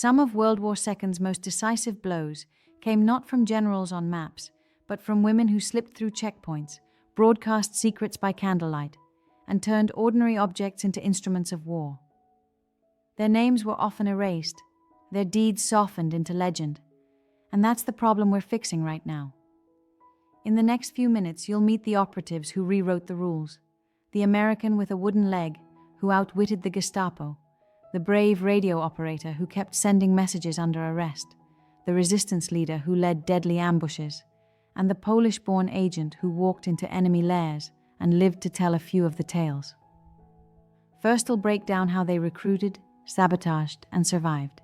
Some of World War II's most decisive blows came not from generals on maps, but from women who slipped through checkpoints, broadcast secrets by candlelight, and turned ordinary objects into instruments of war. Their names were often erased, their deeds softened into legend, and that's the problem we're fixing right now. In the next few minutes, you'll meet the operatives who rewrote the rules, the American with a wooden leg who outwitted the Gestapo, the brave radio operator who kept sending messages under arrest, the resistance leader who led deadly ambushes, and the Polish-born agent who walked into enemy lairs and lived to tell a few of the tales. First, I'll break down how they recruited, sabotaged, and survived,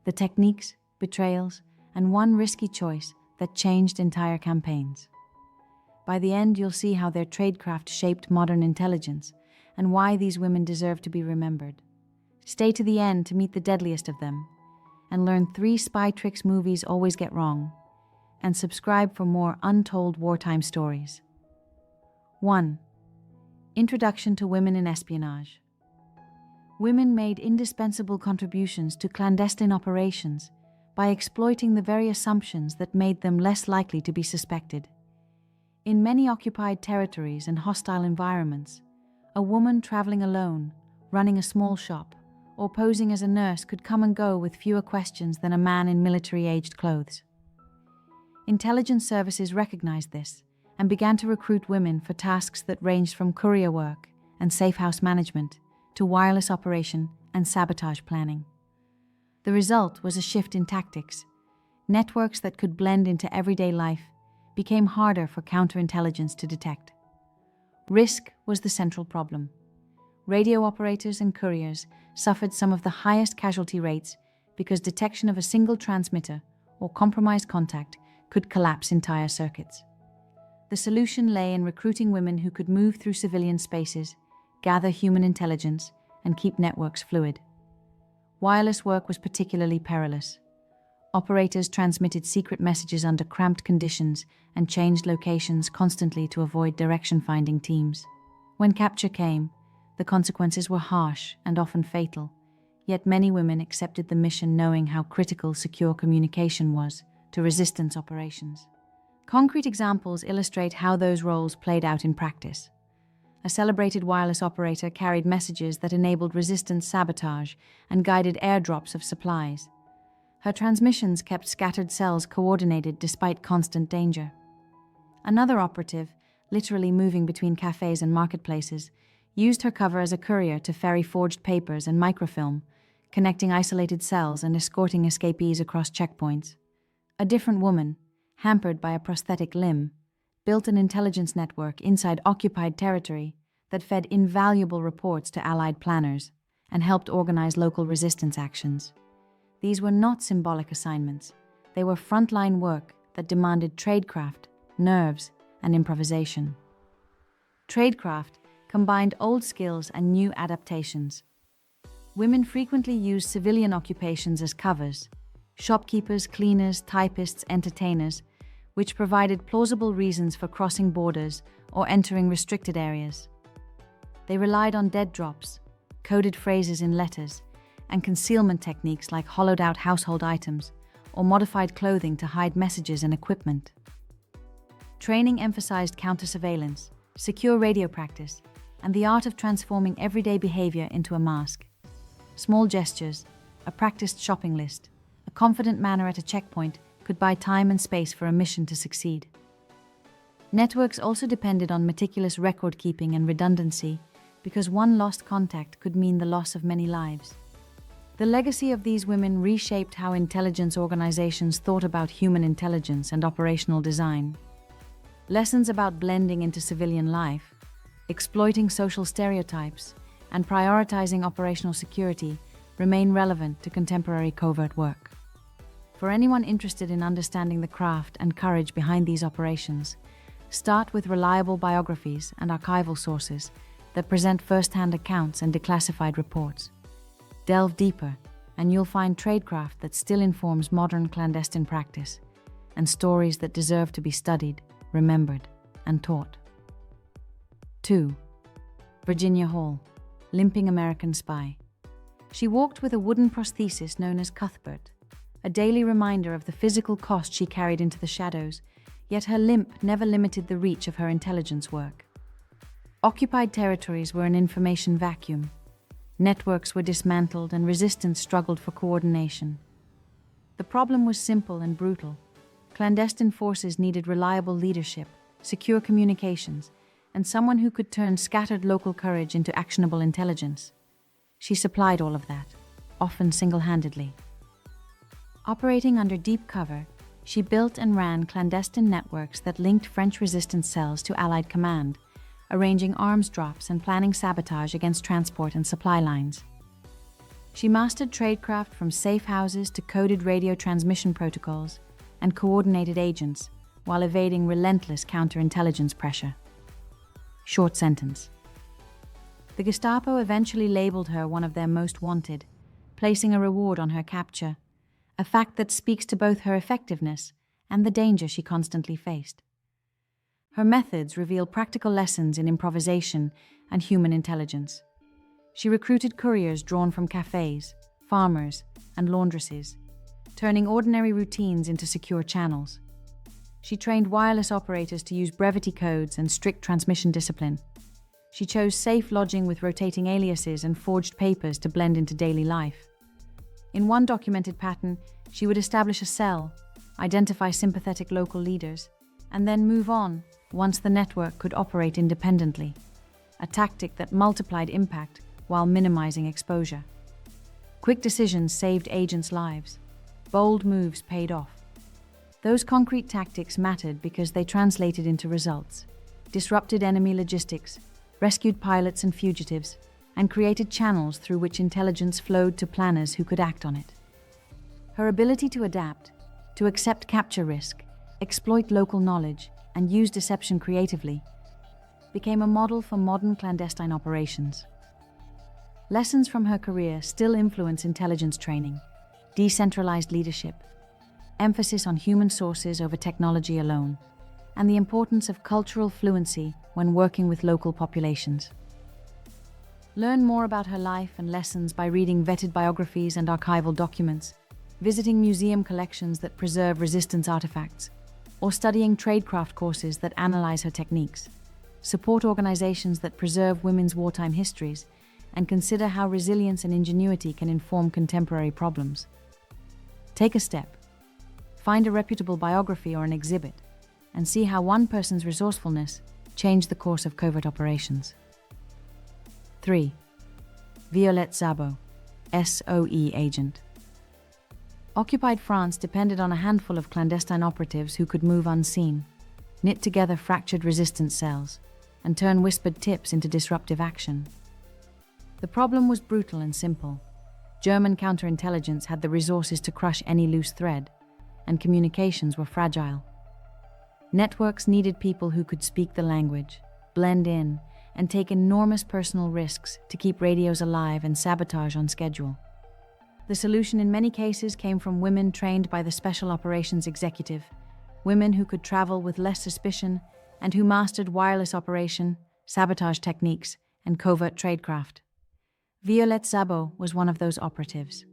the techniques, betrayals, and one risky choice that changed entire campaigns. By the end, you'll see how their tradecraft shaped modern intelligence and why these women deserve to be remembered. Stay to the end to meet the deadliest of them and learn 3 spy tricks movies always get wrong, and subscribe for more untold wartime stories. 1. Introduction to women in espionage. Women made indispensable contributions to clandestine operations by exploiting the very assumptions that made them less likely to be suspected. In many occupied territories and hostile environments, a woman traveling alone, running a small shop, or posing as a nurse could come and go with fewer questions than a man in military-aged clothes. Intelligence services recognized this and began to recruit women for tasks that ranged from courier work and safe house management to wireless operation and sabotage planning. The result was a shift in tactics. Networks that could blend into everyday life became harder for counterintelligence to detect. Risk was the central problem. Radio operators and couriers suffered some of the highest casualty rates because detection of a single transmitter or compromised contact could collapse entire circuits. The solution lay in recruiting women who could move through civilian spaces, gather human intelligence, and keep networks fluid. Wireless work was particularly perilous. Operators transmitted secret messages under cramped conditions and changed locations constantly to avoid direction-finding teams. When capture came, the consequences were harsh and often fatal, yet many women accepted the mission knowing how critical secure communication was to resistance operations. Concrete examples illustrate how those roles played out in practice. A celebrated wireless operator carried messages that enabled resistance sabotage and guided airdrops of supplies. Her transmissions kept scattered cells coordinated despite constant danger. Another operative, literally moving between cafes and marketplaces, used her cover as a courier to ferry forged papers and microfilm, connecting isolated cells and escorting escapees across checkpoints. A different woman, hampered by a prosthetic limb, built an intelligence network inside occupied territory that fed invaluable reports to Allied planners and helped organize local resistance actions. These were not symbolic assignments. They were frontline work that demanded tradecraft, nerves, and improvisation. Tradecraft combined old skills and new adaptations. Women frequently used civilian occupations as covers: shopkeepers, cleaners, typists, entertainers, which provided plausible reasons for crossing borders or entering restricted areas. They relied on dead drops, coded phrases in letters, and concealment techniques like hollowed-out household items or modified clothing to hide messages and equipment. Training emphasized counter-surveillance, secure radio practice, and the art of transforming everyday behavior into a mask. Small gestures, a practiced shopping list, a confident manner at a checkpoint could buy time and space for a mission to succeed. Networks also depended on meticulous record-keeping and redundancy because one lost contact could mean the loss of many lives. The legacy of these women reshaped how intelligence organizations thought about human intelligence and operational design. Lessons about blending into civilian life, exploiting social stereotypes, and prioritizing operational security remain relevant to contemporary covert work. For anyone interested in understanding the craft and courage behind these operations, start with reliable biographies and archival sources that present first-hand accounts and declassified reports. Delve deeper, and you'll find tradecraft that still informs modern clandestine practice, and stories that deserve to be studied, remembered, and taught. 2. Virginia Hall, Limping American Spy. She walked with a wooden prosthesis known as Cuthbert, a daily reminder of the physical cost she carried into the shadows, yet her limp never limited the reach of her intelligence work. Occupied territories were an information vacuum. Networks were dismantled and resistance struggled for coordination. The problem was simple and brutal. Clandestine forces needed reliable leadership, secure communications, and someone who could turn scattered local courage into actionable intelligence. She supplied all of that, often single-handedly. Operating under deep cover, she built and ran clandestine networks that linked French resistance cells to Allied command, arranging arms drops and planning sabotage against transport and supply lines. She mastered tradecraft from safe houses to coded radio transmission protocols and coordinated agents while evading relentless counterintelligence pressure. Short sentence. The Gestapo eventually labeled her one of their most wanted, placing a reward on her capture, a fact that speaks to both her effectiveness and the danger she constantly faced. Her methods reveal practical lessons in improvisation and human intelligence. She recruited couriers drawn from cafes, farmers, and laundresses, turning ordinary routines into secure channels. She trained wireless operators to use brevity codes and strict transmission discipline. She chose safe lodging with rotating aliases and forged papers to blend into daily life. In one documented pattern, she would establish a cell, identify sympathetic local leaders, and then move on once the network could operate independently, a tactic that multiplied impact while minimizing exposure. Quick decisions saved agents' lives. Bold moves paid off. Those concrete tactics mattered because they translated into results, disrupted enemy logistics, rescued pilots and fugitives, and created channels through which intelligence flowed to planners who could act on it. Her ability to adapt, to accept capture risk, exploit local knowledge, and use deception creatively, became a model for modern clandestine operations. Lessons from her career still influence intelligence training, decentralized leadership, emphasis on human sources over technology alone, and the importance of cultural fluency when working with local populations. Learn more about her life and lessons by reading vetted biographies and archival documents, visiting museum collections that preserve resistance artifacts, or studying tradecraft courses that analyze her techniques. Support organizations that preserve women's wartime histories, and consider how resilience and ingenuity can inform contemporary problems. Take a step. Find a reputable biography or an exhibit, and see how one person's resourcefulness changed the course of covert operations. 3. Violette Szabo, SOE agent. Occupied France depended on a handful of clandestine operatives who could move unseen, knit together fractured resistance cells, and turn whispered tips into disruptive action. The problem was brutal and simple. German counterintelligence had the resources to crush any loose thread, and communications were fragile. Networks needed people who could speak the language, blend in, and take enormous personal risks to keep radios alive and sabotage on schedule. The solution in many cases came from women trained by the Special Operations Executive, women who could travel with less suspicion and who mastered wireless operation, sabotage techniques, and covert tradecraft. Violette Szabo was one of those operatives.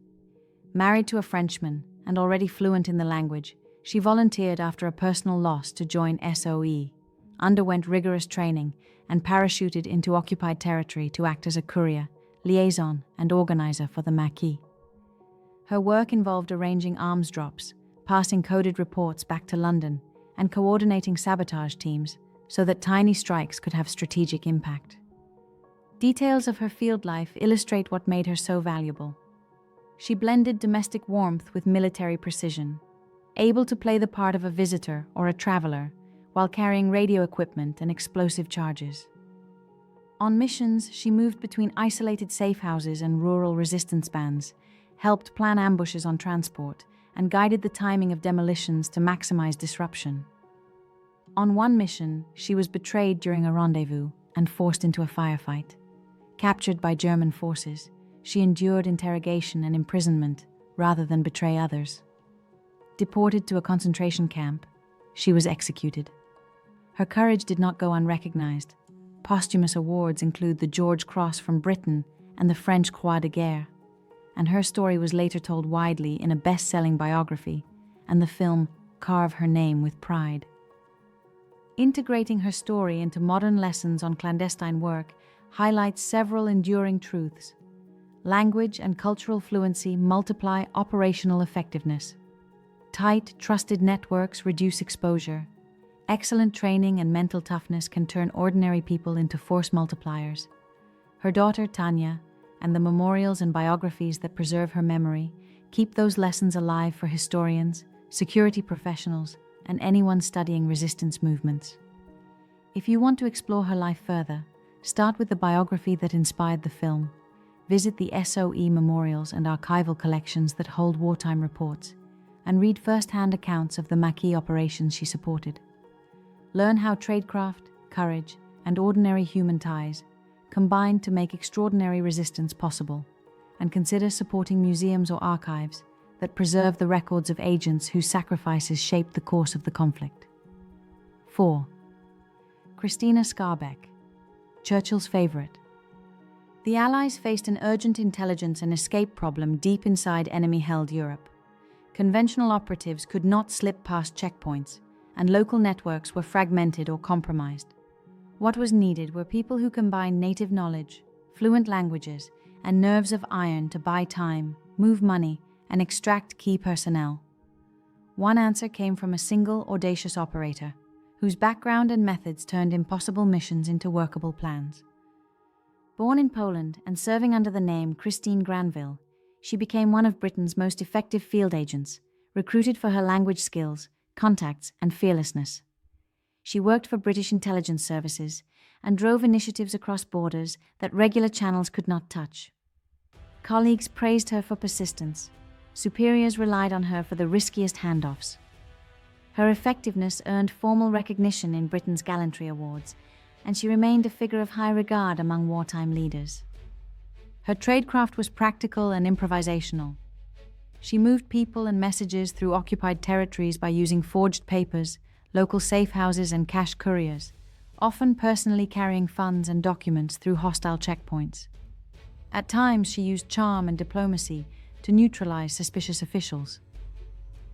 Married to a Frenchman and already fluent in the language, she volunteered after a personal loss to join SOE, underwent rigorous training, and parachuted into occupied territory to act as a courier, liaison, and organizer for the Maquis. Her work involved arranging arms drops, passing coded reports back to London, and coordinating sabotage teams so that tiny strikes could have strategic impact. Details of her field life illustrate what made her so valuable. She blended domestic warmth with military precision, able to play the part of a visitor or a traveler while carrying radio equipment and explosive charges. On missions, she moved between isolated safe houses and rural resistance bands, helped plan ambushes on transport, and guided the timing of demolitions to maximize disruption. On one mission, she was betrayed during a rendezvous and forced into a firefight. Captured by German forces, she endured interrogation and imprisonment rather than betray others. Deported to a concentration camp, she was executed. Her courage did not go unrecognized. Posthumous awards include the George Cross from Britain and the French Croix de Guerre. and her story was later told widely in a best-selling biography, and the film Carve Her Name with Pride. Integrating her story into modern lessons on clandestine work highlights several enduring truths. Language and cultural fluency multiply operational effectiveness. Tight, trusted networks reduce exposure. Excellent training and mental toughness can turn ordinary people into force multipliers. Her daughter, Tanya, and the memorials and biographies that preserve her memory keep those lessons alive for historians, security professionals, and anyone studying resistance movements. If you want to explore her life further, start with the biography that inspired the film. Visit the SOE memorials and archival collections that hold wartime reports, and read first-hand accounts of the Maquis operations she supported. Learn how tradecraft, courage, and ordinary human ties combined to make extraordinary resistance possible, and consider supporting museums or archives that preserve the records of agents whose sacrifices shaped the course of the conflict. 4. Krystyna Skarbek, Churchill's favorite. The Allies faced an urgent intelligence and escape problem deep inside enemy-held Europe. Conventional operatives could not slip past checkpoints, and local networks were fragmented or compromised. What was needed were people who combined native knowledge, fluent languages, and nerves of iron to buy time, move money, and extract key personnel. One answer came from a single, audacious operator, whose background and methods turned impossible missions into workable plans. Born in Poland and serving under the name Christine Granville, she became one of Britain's most effective field agents, recruited for her language skills, contacts, and fearlessness. She worked for British intelligence services and drove initiatives across borders that regular channels could not touch. Colleagues praised her for persistence. Superiors relied on her for the riskiest handoffs. Her effectiveness earned formal recognition in Britain's Gallantry Awards, and she remained a figure of high regard among wartime leaders. Her tradecraft was practical and improvisational. She moved people and messages through occupied territories by using forged papers, local safe houses, and cash couriers, often personally carrying funds and documents through hostile checkpoints. At times, she used charm and diplomacy to neutralize suspicious officials.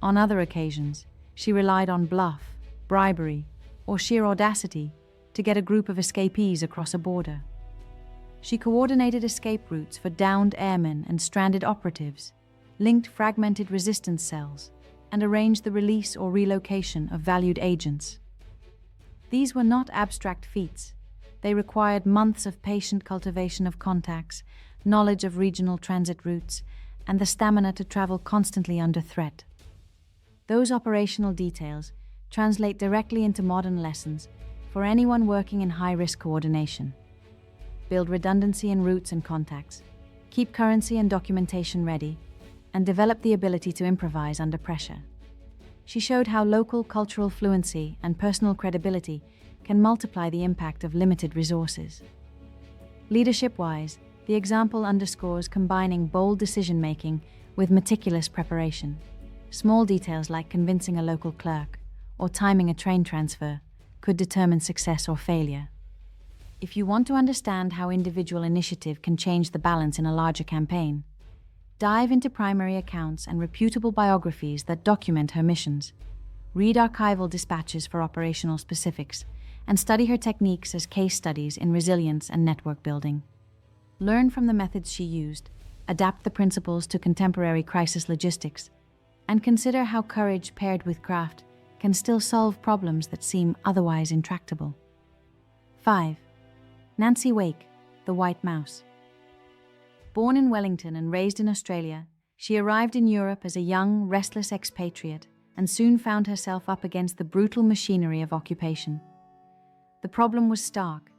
On other occasions, she relied on bluff, bribery, or sheer audacity to get a group of escapees across a border. She coordinated escape routes for downed airmen and stranded operatives, linked fragmented resistance cells, and arranged the release or relocation of valued agents. These were not abstract feats. They required months of patient cultivation of contacts, knowledge of regional transit routes, and the stamina to travel constantly under threat. Those operational details translate directly into modern lessons for anyone working in high-risk coordination. Build redundancy in routes and contacts, keep currency and documentation ready, and develop the ability to improvise under pressure. She showed how local cultural fluency and personal credibility can multiply the impact of limited resources. Leadership-wise, the example underscores combining bold decision-making with meticulous preparation. Small details like convincing a local clerk or timing a train transfer could determine success or failure. If you want to understand how individual initiative can change the balance in a larger campaign, dive into primary accounts and reputable biographies that document her missions. Read archival dispatches for operational specifics, and study her techniques as case studies in resilience and network building. Learn from the methods she used, adapt the principles to contemporary crisis logistics, and consider how courage paired with craft can still solve problems that seem otherwise intractable. 5. Nancy Wake, the White Mouse. Born in Wellington and raised in Australia, she arrived in Europe as a young, restless expatriate and soon found herself up against the brutal machinery of occupation. The problem was stark.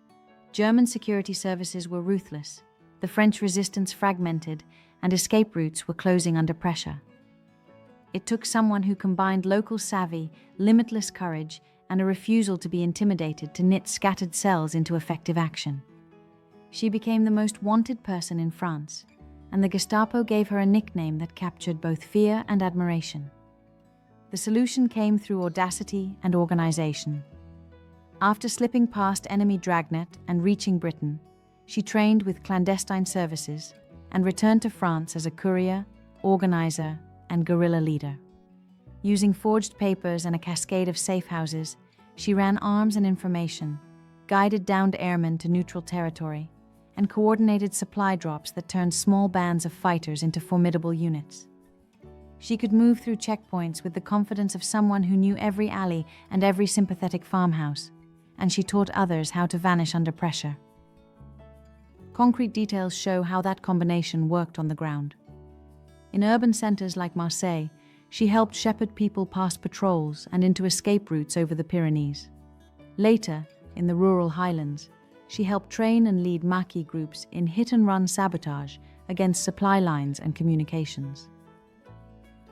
German security services were ruthless, the French resistance fragmented, and escape routes were closing under pressure. It took someone who combined local savvy, limitless courage, and a refusal to be intimidated to knit scattered cells into effective action. She became the most wanted person in France, and the Gestapo gave her a nickname that captured both fear and admiration. The solution came through audacity and organization. After slipping past enemy dragnet and reaching Britain, she trained with clandestine services, and returned to France as a courier, organizer, and guerrilla leader. Using forged papers and a cascade of safe houses, she ran arms and information, guided downed airmen to neutral territory, and coordinated supply drops that turned small bands of fighters into formidable units. She could move through checkpoints with the confidence of someone who knew every alley and every sympathetic farmhouse, and she taught others how to vanish under pressure. Concrete details show how that combination worked on the ground. In urban centers like Marseille, she helped shepherd people past patrols and into escape routes over the Pyrenees. Later, in the rural highlands, she helped train and lead Maquis groups in hit-and-run sabotage against supply lines and communications.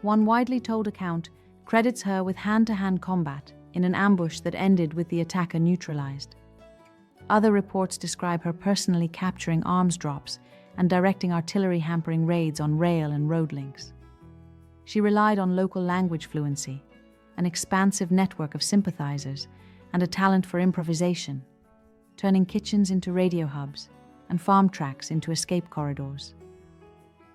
One widely told account credits her with hand-to-hand combat in an ambush that ended with the attacker neutralized. Other reports describe her personally capturing arms drops and directing artillery hampering raids on rail and road links. She relied on local language fluency, an expansive network of sympathizers, and a talent for improvisation, turning kitchens into radio hubs and farm tracks into escape corridors.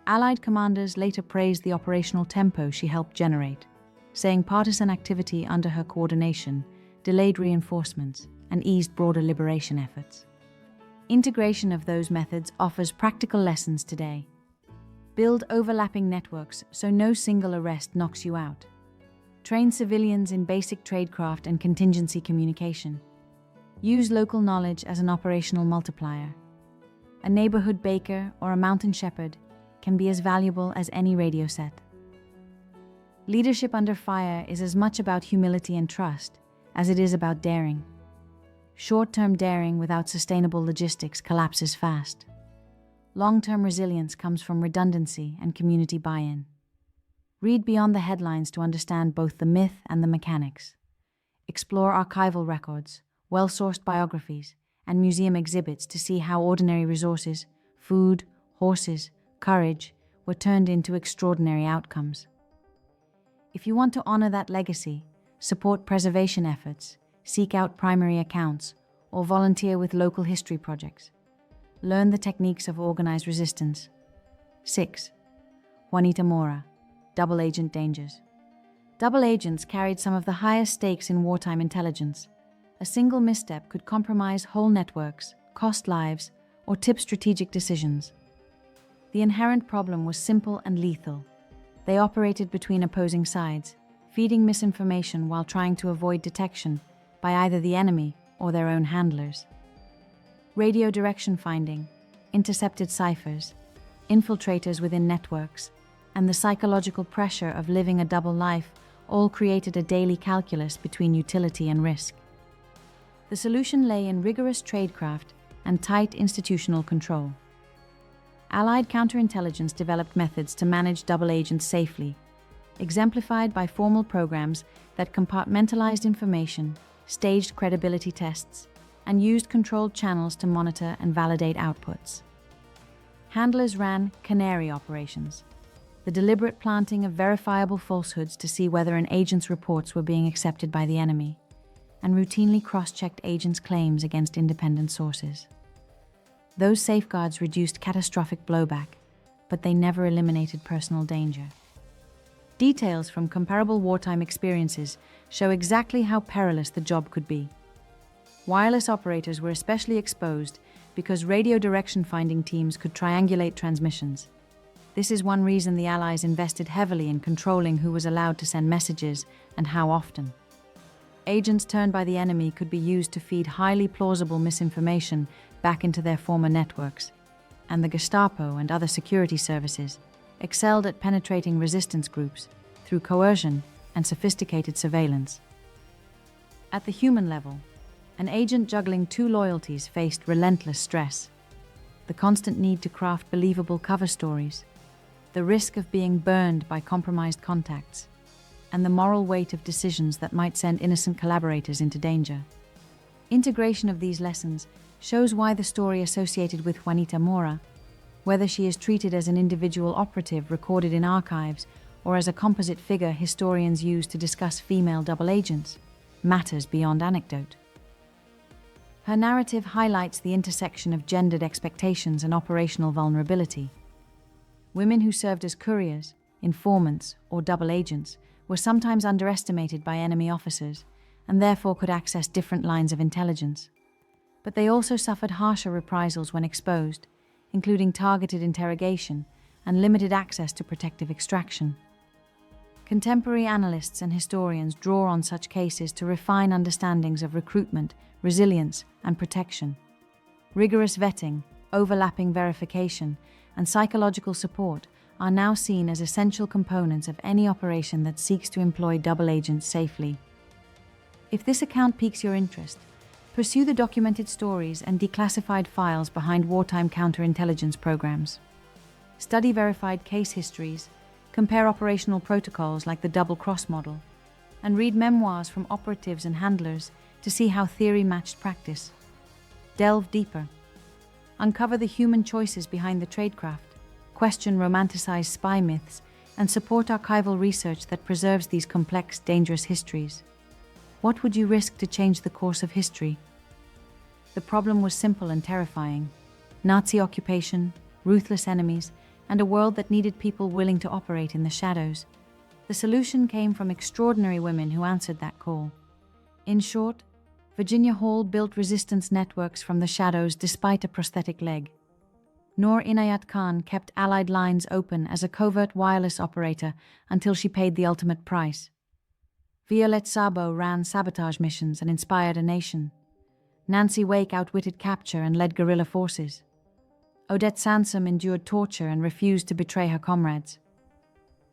Allied commanders later praised the operational tempo she helped generate, saying partisan activity under her coordination delayed reinforcements and eased broader liberation efforts. Integration of those methods offers practical lessons today. Build overlapping networks so no single arrest knocks you out. Train civilians in basic tradecraft and contingency communication. Use local knowledge as an operational multiplier. A neighborhood baker or a mountain shepherd can be as valuable as any radio set. Leadership under fire is as much about humility and trust as it is about daring. Short-term daring without sustainable logistics collapses fast. Long-term resilience comes from redundancy and community buy-in. Read beyond the headlines to understand both the myth and the mechanics. Explore archival records, well-sourced biographies, and museum exhibits to see how ordinary resources, food, horses, courage, were turned into extraordinary outcomes. If you want to honor that legacy, support preservation efforts, seek out primary accounts, or volunteer with local history projects. Learn the techniques of organized resistance. 6. Juanita Mora, Double Agent Dangers. Double agents carried some of the highest stakes in wartime intelligence. A single misstep could compromise whole networks, cost lives, or tip strategic decisions. The inherent problem was simple and lethal. They operated between opposing sides, feeding misinformation while trying to avoid detection by either the enemy or their own handlers. Radio direction finding, intercepted ciphers, infiltrators within networks, and the psychological pressure of living a double life all created a daily calculus between utility and risk. The solution lay in rigorous tradecraft and tight institutional control. Allied counterintelligence developed methods to manage double agents safely, exemplified by formal programs that compartmentalized information, staged credibility tests, and used controlled channels to monitor and validate outputs. Handlers ran canary operations, the deliberate planting of verifiable falsehoods to see whether an agent's reports were being accepted by the enemy, and routinely cross-checked agents' claims against independent sources. Those safeguards reduced catastrophic blowback, but they never eliminated personal danger. Details from comparable wartime experiences show exactly how perilous the job could be. Wireless operators were especially exposed because radio direction finding teams could triangulate transmissions. This is one reason the Allies invested heavily in controlling who was allowed to send messages and how often. Agents turned by the enemy could be used to feed highly plausible misinformation back into their former networks, and the Gestapo and other security services excelled at penetrating resistance groups through coercion and sophisticated surveillance. At the human level, an agent juggling two loyalties faced relentless stress: the constant need to craft believable cover stories, the risk of being burned by compromised contacts, and the moral weight of decisions that might send innocent collaborators into danger. Integration of these lessons shows why the story associated with Juanita Mora, whether she is treated as an individual operative recorded in archives or as a composite figure historians use to discuss female double agents, matters beyond anecdote. Her narrative highlights the intersection of gendered expectations and operational vulnerability, Women who served as couriers, informants, or double agents were sometimes underestimated by enemy officers and therefore could access different lines of intelligence. But they also suffered harsher reprisals when exposed, including targeted interrogation and limited access to protective extraction. Contemporary analysts and historians draw on such cases to refine understandings of recruitment, resilience, and protection. Rigorous vetting, overlapping verification, and psychological support are now seen as essential components of any operation that seeks to employ double agents safely. If this account piques your interest, pursue the documented stories and declassified files behind wartime counterintelligence programs. Study verified case histories, compare operational protocols like the double-cross model, and read memoirs from operatives and handlers to see how theory matched practice. Delve deeper. Uncover the human choices behind the tradecraft, question romanticized spy myths, and support archival research that preserves these complex, dangerous histories. What would you risk to change the course of history? The problem was simple and terrifying. Nazi occupation, ruthless enemies, and a world that needed people willing to operate in the shadows. The solution came from extraordinary women who answered that call. In short, Virginia Hall built resistance networks from the shadows despite a prosthetic leg. Noor Inayat Khan kept Allied lines open as a covert wireless operator until she paid the ultimate price. Violette Szabo ran sabotage missions and inspired a nation. Nancy Wake outwitted capture and led guerrilla forces. Odette Sansom endured torture and refused to betray her comrades.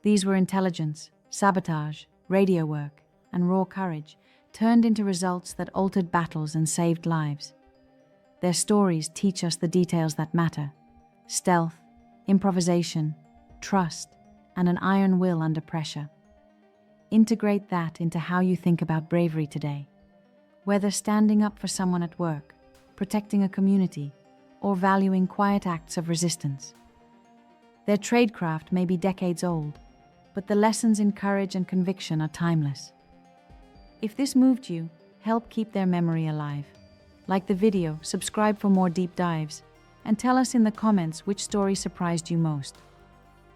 These were intelligence, sabotage, radio work, and raw courage turned into results that altered battles and saved lives. Their stories teach us the details that matter: stealth, improvisation, trust, and an iron will under pressure. Integrate that into how you think about bravery today. Whether standing up for someone at work, protecting a community, or valuing quiet acts of resistance. Their tradecraft may be decades old, but the lessons in courage and conviction are timeless. If this moved you, help keep their memory alive. Like the video, subscribe for more deep dives, and tell us in the comments which story surprised you most.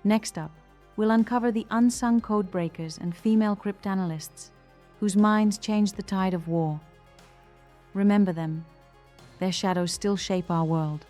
Next up, we'll uncover the unsung code breakers and female cryptanalysts whose minds changed the tide of war. Remember them. Their shadows still shape our world.